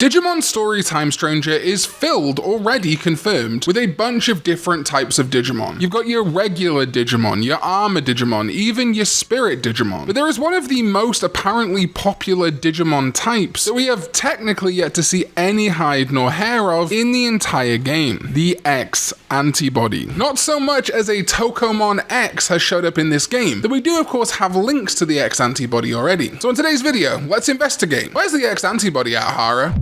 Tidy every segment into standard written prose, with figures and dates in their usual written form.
Digimon Story Time Stranger is filled, already confirmed, with a bunch of different types of Digimon. You've got your regular Digimon, your armor Digimon, even your spirit Digimon. But there is one of the most apparently popular Digimon types that we have technically yet to see any hide nor hair of in the entire game, the X-Antibody. Not so much as a Tokomon X has showed up in this game, though we do of course have links to the X-Antibody already. So in today's video, let's investigate. Where's the X-Antibody at, Hara?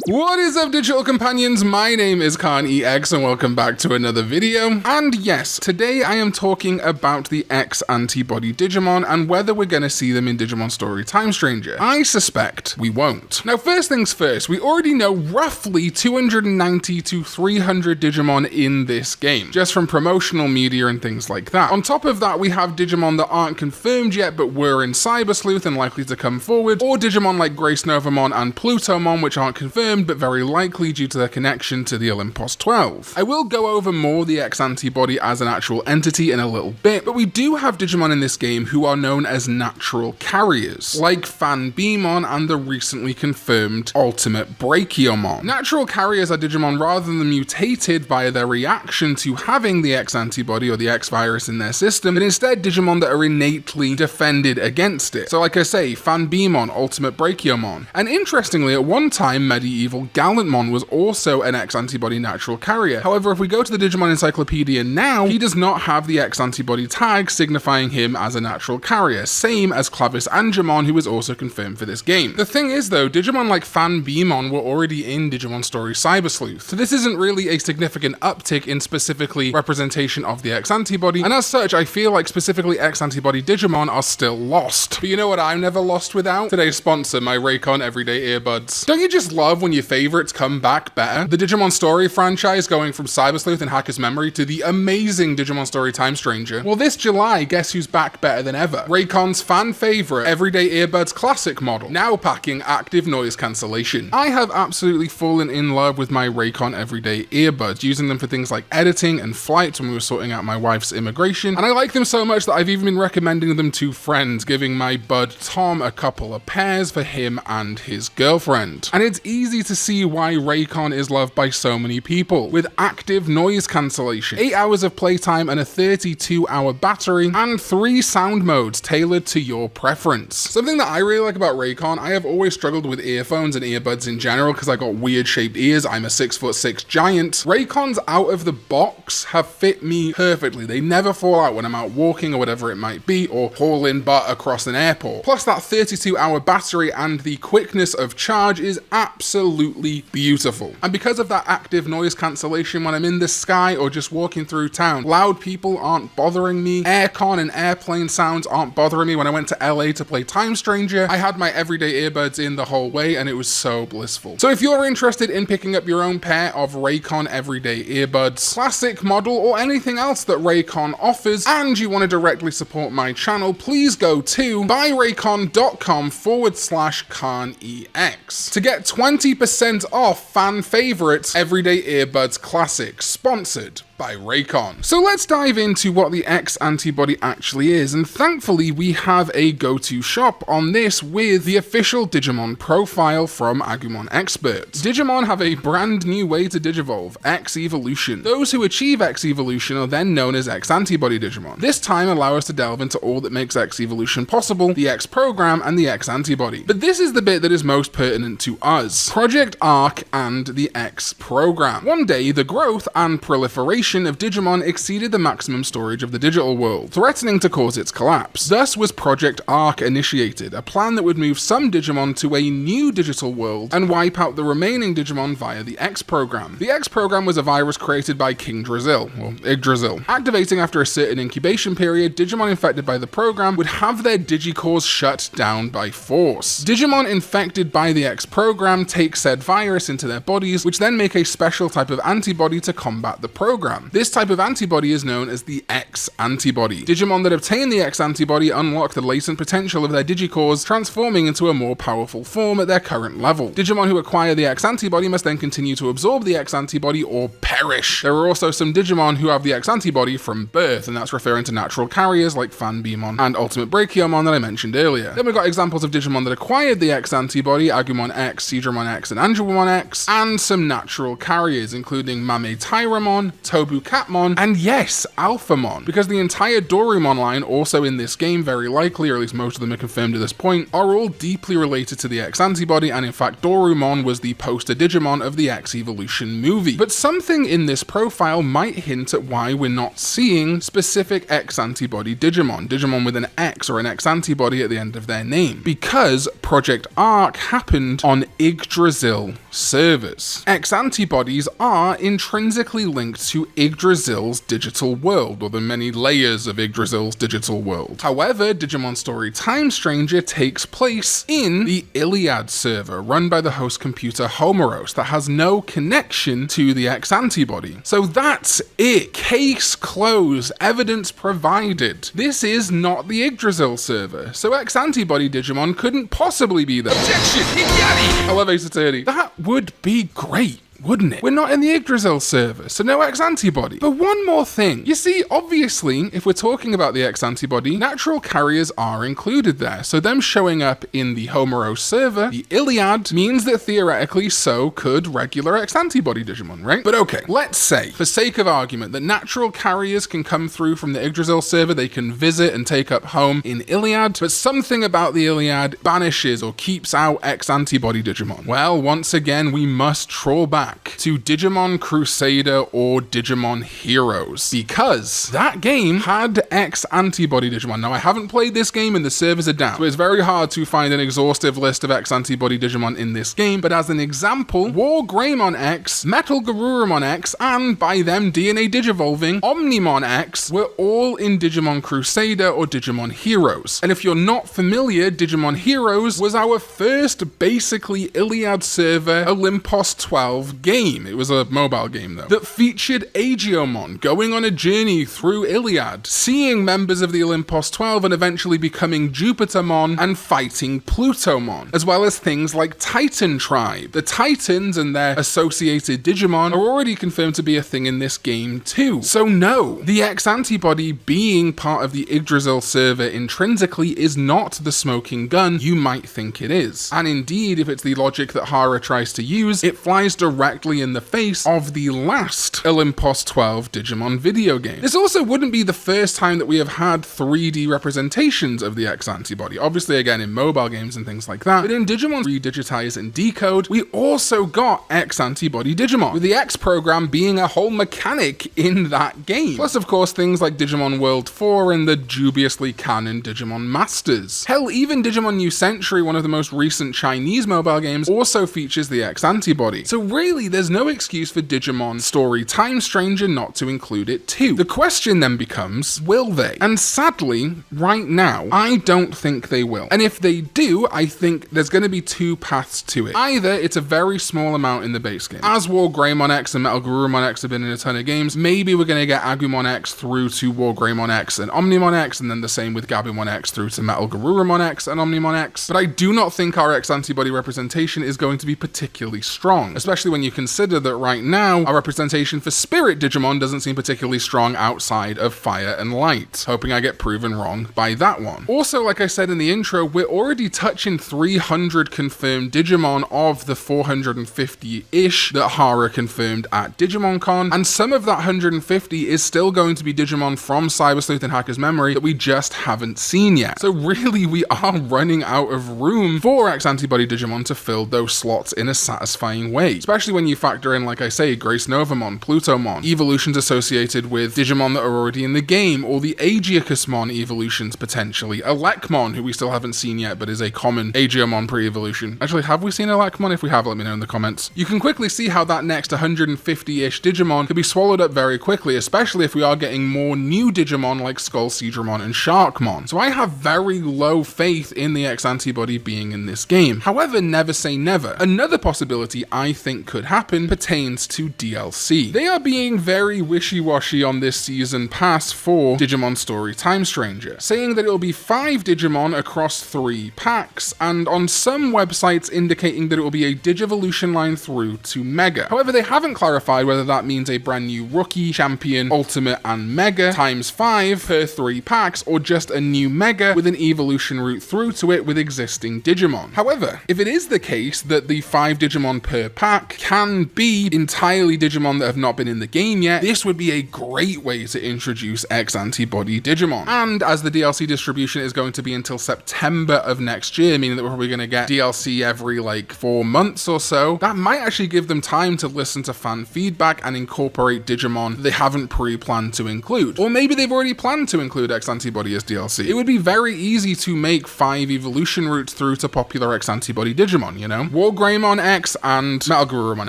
What is up, digital companions? My name is Karn EX and welcome back to another video. And yes, today I am talking about the X-Antibody Digimon and whether we're going to see them in Digimon Story Time Stranger. I suspect we won't. Now, first things first, we already know roughly 290 to 300 Digimon in this game, just from promotional media and things like that. On top of that, we have Digimon that aren't confirmed yet but were in Cyber Sleuth and likely to come forward, or Digimon like Grace Novamon and Plutomon which aren't confirmed but very likely due to their connection to the Olympus 12. I will go over more the X-Antibody as an actual entity in a little bit, but we do have Digimon in this game who are known as natural carriers, like Fanbeamon and the recently confirmed Ultimate Brachiomon. Natural carriers are Digimon rather than mutated via their reaction to having the X-Antibody or the X-Virus in their system, but instead Digimon that are innately defended against it. So like I say, Fanbeamon, Ultimate Brachiomon. And interestingly, at one time, Medieval Gallantmon was also an X-Antibody natural carrier. However, if we go to the Digimon Encyclopedia now, he does not have the X-Antibody tag signifying him as a natural carrier, same as Clavis Angemon, who is also confirmed for this game. The thing is though, Digimon like Fanbeamon were already in Digimon Story Cyber Sleuth, so this isn't really a significant uptick in specifically representation of the X-Antibody, and as such, I feel like specifically X-Antibody Digimon are still lost. But you know what I'm never lost without? Today's sponsor, my Raycon Everyday Earbuds. Don't you just love when your favorites come back better? The Digimon Story franchise going from Cyber Sleuth and Hacker's Memory to the amazing Digimon Story Time Stranger. Well, this July, guess who's back better than ever? Raycon's fan favorite Everyday Earbuds Classic model, now packing active noise cancellation. I have absolutely fallen in love with my Raycon Everyday Earbuds, using them for things like editing and flights when we were sorting out my wife's immigration, and I like them so much that I've even been recommending them to friends, giving my bud Tom a couple of pairs for him and his girlfriend. And it's easy to see why Raycon is loved by so many people, with active noise cancellation, 8 hours of playtime and a 32-hour battery, and 3 sound modes tailored to your preference. Something that I really like about Raycon, I have always struggled with earphones and earbuds in general because I got weird shaped ears, I'm a 6'6" giant. Raycon's out of the box have fit me perfectly. They never fall out when I'm out walking or whatever it might be, or hauling butt across an airport. Plus that 32-hour battery and the quickness of charge is absolutely beautiful. And because of that active noise cancellation when I'm in the sky or just walking through town, loud people aren't bothering me, aircon and airplane sounds aren't bothering me. When I went to LA to play Time Stranger, I had my everyday earbuds in the whole way and it was so blissful. So if you're interested in picking up your own pair of Raycon everyday earbuds, classic model, or anything else that Raycon offers, and you want to directly support my channel, please go to buyraycon.com/Karn EX to get 20% off fan favorites Everyday Earbuds Classic, sponsored by Raycon. So let's dive into what the X-Antibody actually is, and thankfully we have a go-to shop on this with the official Digimon profile from Agumon Experts. Digimon have a brand new way to digivolve, X-Evolution. Those who achieve X-Evolution are then known as X-Antibody Digimon. This time allow us to delve into all that makes X-Evolution possible, the X-Program and the X-Antibody. But this is the bit that is most pertinent to us, Project Arc and the X-Program. One day, the growth and proliferation of Digimon exceeded the maximum storage of the digital world, threatening to cause its collapse. Thus was Project Arc initiated, a plan that would move some Digimon to a new digital world and wipe out the remaining Digimon via the X-Program. The X-Program was a virus created by King Drasil, or Yggdrasil. Activating after a certain incubation period, Digimon infected by the program would have their Digicores shut down by force. Digimon infected by the X-Program take said virus into their bodies, which then make a special type of antibody to combat the program. program. This type of antibody is known as the X-Antibody. Digimon that obtain the X-Antibody unlock the latent potential of their Digicores, transforming into a more powerful form at their current level. Digimon who acquire the X-Antibody must then continue to absorb the X-Antibody or perish. There are also some Digimon who have the X-Antibody from birth, and that's referring to natural carriers like Fanbemon and Ultimate Brachiomon that I mentioned earlier. Then we've got examples of Digimon that acquired the X-Antibody, Agumon X, Seadramon X, and Angelmon X, and some natural carriers, including Mame Tyramon, Tobu Catmon, and yes, Alphamon, because the entire Dorumon line, also in this game very likely, or at least most of them are confirmed at this point, are all deeply related to the X-Antibody, and in fact Dorumon was the poster Digimon of the X-Evolution movie. But something in this profile might hint at why we're not seeing specific X-Antibody Digimon with an X or an X-Antibody at the end of their name, because Project Arc happened on Yggdrasil servers. X-Antibodies are intrinsically linked to Yggdrasil's digital world, or the many layers of Yggdrasil's digital world. However, Digimon Story Time Stranger takes place in the Iliad server, run by the host computer Homeros, that has no connection to the X-Antibody. So that's it. Case closed. Evidence provided. This is not the Yggdrasil server, so X-Antibody Digimon couldn't possibly be there. Objection! Elevator 30. That would be great, wouldn't it? We're not in the Yggdrasil server, so no X-Antibody. But one more thing. You see, obviously, if we're talking about the X-Antibody, natural carriers are included there. So them showing up in the Homeros server, the Iliad, means that theoretically so could regular X-Antibody Digimon, right? But okay, let's say, for sake of argument, that natural carriers can come through from the Yggdrasil server, they can visit and take up home in Iliad, but something about the Iliad banishes or keeps out X-Antibody Digimon. Well, once again, we must trawl back to Digimon Crusader or Digimon Heroes, because that game had X-Antibody Digimon. Now, I haven't played this game and the servers are down, so it's very hard to find an exhaustive list of X-Antibody Digimon in this game, but as an example, War Greymon X, Metal Garurumon X, and by them DNA Digivolving, Omnimon X were all in Digimon Crusader or Digimon Heroes. And if you're not familiar, Digimon Heroes was our first basically Iliad server Olympos 12 game. It was a mobile game though, that featured Aegiomon going on a journey through Iliad, seeing members of the Olympos 12 and eventually becoming Jupitermon and fighting Plutomon, as well as things like Titan Tribe. The Titans and their associated Digimon are already confirmed to be a thing in this game too. So no, the X-Antibody being part of the Yggdrasil server intrinsically is not the smoking gun you might think it is. And indeed, if it's the logic that Hara tries to use, it flies directly in the face of the last Olympos 12 Digimon video game. This also wouldn't be the first time that we have had 3D representations of the X-Antibody. Obviously, again, in mobile games and things like that, but in Digimon Redigitize and Decode, we also got X-Antibody Digimon, with the X program being a whole mechanic in that game. Plus, of course, things like Digimon World 4 and the dubiously canon Digimon Masters. Hell, even Digimon New Century, one of the most recent Chinese mobile games, also features the X-Antibody. So really, there's no excuse for Digimon Story Time Stranger not to include it too. The question then becomes, will they? And sadly, right now, I don't think they will. And if they do, I think there's going to be two paths to it. Either it's a very small amount in the base game. As War Greymon X and Metal Garurumon X have been in a ton of games, maybe we're going to get Agumon X through to War Greymon X and Omnimon X, and then the same with Gabumon X through to Metal Garurumon X and Omnimon X. But I do not think our X-Antibody representation is going to be particularly strong, especially when you consider that right now, our representation for Spirit Digimon doesn't seem particularly strong outside of Fire and Light. Hoping I get proven wrong by that one. Also, like I said in the intro, we're already touching 300 confirmed Digimon of the 450-ish that Hara confirmed at DigimonCon, and some of that 150 is still going to be Digimon from Cyber Sleuth and Hacker's Memory that we just haven't seen yet. So really, we are running out of room for X-Antibody Digimon to fill those slots in a satisfying way, especially when you factor in, like I say, Grace Novamon, Plutomon, evolutions associated with Digimon that are already in the game, or the Aegiacusmon evolutions potentially, Elecmon, who we still haven't seen yet but is a common Aegiomon pre-evolution. Actually, have we seen Elecmon? If we have, let me know in the comments. You can quickly see how that next 150-ish Digimon could be swallowed up very quickly, especially if we are getting more new Digimon like Skull Seadramon and Sharkmon. So I have very low faith in the X-Antibody being in this game. However, never say never. Another possibility I think could happen pertains to DLC. They are being very wishy-washy on this season pass for Digimon Story Time Stranger, saying that it will be 5 Digimon across 3 packs, and on some websites indicating that it will be a Digivolution line through to Mega. However, they haven't clarified whether that means a brand new Rookie, Champion, Ultimate, and Mega times 5 per 3 packs, or just a new Mega with an evolution route through to it with existing Digimon. However, if it is the case that the 5 Digimon per pack can be entirely Digimon that have not been in the game yet, this would be a great way to introduce X-Antibody Digimon. And as the DLC distribution is going to be until September of next year, meaning that we're probably going to get DLC every like 4 months or so, that might actually give them time to listen to fan feedback and incorporate Digimon they haven't pre-planned to include. Or maybe they've already planned to include X-Antibody as DLC. It would be very easy to make 5 evolution routes through to popular X-Antibody Digimon, you know? Wargreymon X and Metalgarurumon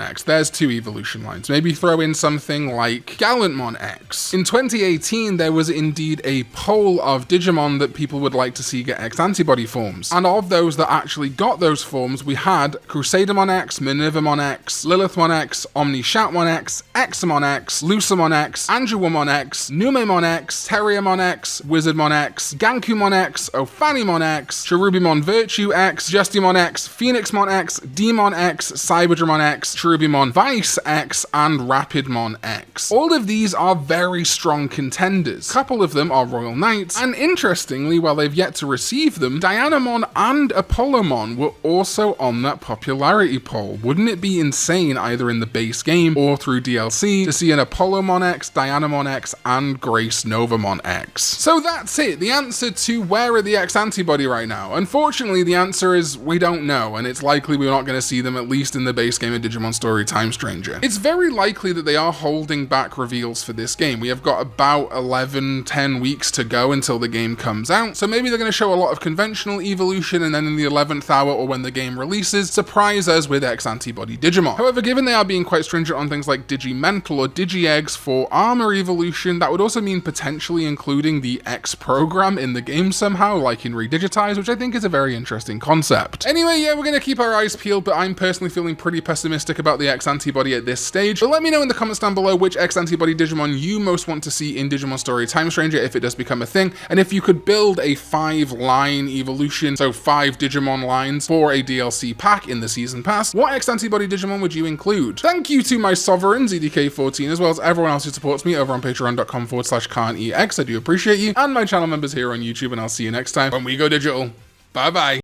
X. There's 2 evolution lines. Maybe throw in something like Gallantmon X. In 2018, there was indeed a poll of Digimon that people would like to see get X-Antibody forms. And of those that actually got those forms, we had Crusadermon X, Minervamon X, Lilithmon X, Omnishoutmon X, Examon X, Lucamon X, Anjouamon X, Numemon X, Terriermon X, Wizardmon X, Gankumon X, Ophanimon X, Cherubimon Virtue X, Justimon X, Phoenixmon X, Demon X, Cyberdramon X, Cherubimon Vice X, and Rapidmon X. All of these are very strong contenders. A couple of them are Royal Knights, and interestingly, while they've yet to receive them, Dianamon and Apollomon were also on that popularity poll. Wouldn't it be insane, either in the base game or through DLC, to see an Apollomon X, Dianamon X, and Grace Novamon X? So that's it, the answer to where are the X-Antibody right now. Unfortunately, the answer is we don't know, and it's likely we're not going to see them at least in the base game of Digimon Story Time Stranger. It's very likely that they are holding back reveals for this game. We have got about 10 weeks to go until the game comes out, so maybe they're going to show a lot of conventional evolution, and then in the 11th hour or when the game releases, surprise us with X-Antibody Digimon. However, given they are being quite stringent on things like Digimental or Digi-Eggs for armor evolution, that would also mean potentially including the X program in the game somehow, like in Redigitize, which I think is a very interesting concept. Anyway, yeah, we're going to keep our eyes peeled, but I'm personally feeling pretty pessimistic about the X-Antibody at this stage. But let me know in the comments down below which X-Antibody Digimon you most want to see in Digimon Story Time Stranger if it does become a thing, and if you could build a 5-line evolution, so 5 Digimon lines for a DLC pack in the Season Pass, what X-Antibody Digimon would you include? Thank you to my sovereign ZDK14, as well as everyone else who supports me over on patreon.com/Karn EX. I do appreciate you, and my channel members here on YouTube, and I'll see you next time when we go digital. Bye bye.